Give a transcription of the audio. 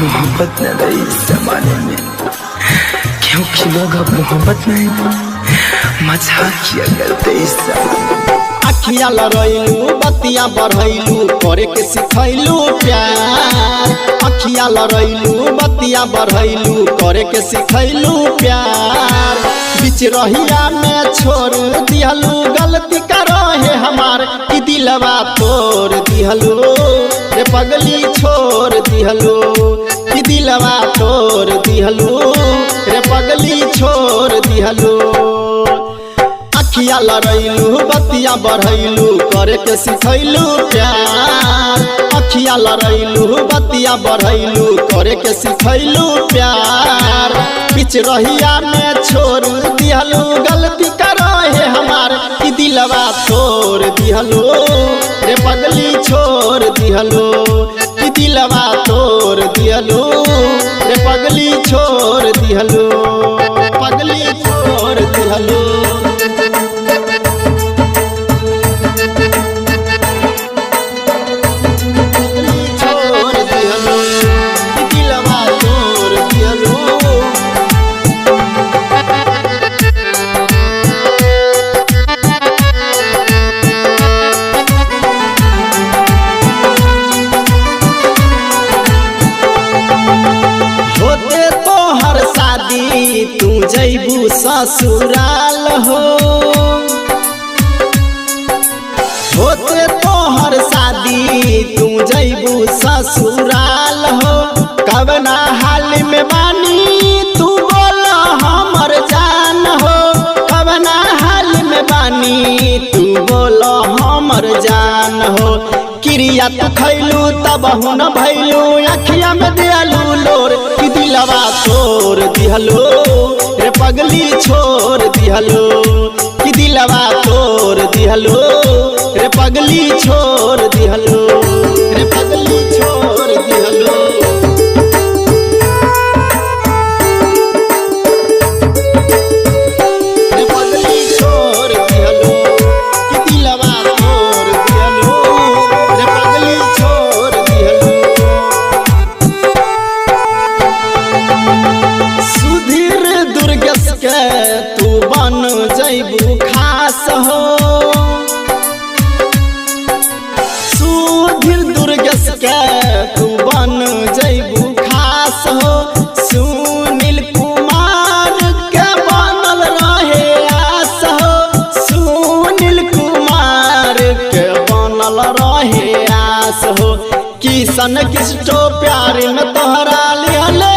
मोहब्बत न रही इस जमाने में, क्योंकि लोग अब मोहब्बत नहीं मजाक किया करते इस जमाने। अखिया लड़ैलू बतिया बढ़ैलू करे के सिखैलू प्यार, अखिया लड़ैलू बतिया बढ़ैलू करे के सिखैलू प्यार। बीच रहिया में छोड़ दिहलू गलती करे हमार कि दिलवा तोड़ दिहलू रे पगली छोड़ दिहलू कि दिलवा तोड़ दिहलू रे पगली छोड़ दिहलू। अखिया लड़ैलू बतिया बढ़ैलू करे के सिखैलू प्यार, अखिया लड़ैलू बतिया बढ़ैलू करे के सिखैलू प्यार। बीच रहिया में छोड़ दिहलू गलती करे हमार कि दिलवा तोड़ दिहलू रे पगली छोड़ दिहलू कि दिलवा तोड़ दिहलू रे पगली छोड़ दिहलू पगली छोड़ दिहलू। तू जैबू ससुराल हो होते तोहर शादी तू जैबू ससुराल हो। कवना हाल में बानी तू बोल हमर जान हो, कवना हाल में बानी तू बोल हमर जान हो। क्रिया तो खैलू तब न भैलू अखिया में दिहलू लोर कि दिलवा तोड़ दिहलू रे पगली छोड़ दिहलू कि दिलवा तोड़ दिहलू रे पगली छोड़ दिहलू रे पगली छोड़ दिहलू। तू बन जैबू खास हो सुधीर दुर्गेश के तू बन जैबू खास हो। सुनील कुमार के बनल रहे आस हो, सुनील कुमार के बनल रहे आस हो। किशन किस्टो प्यार में तोहरा लिहले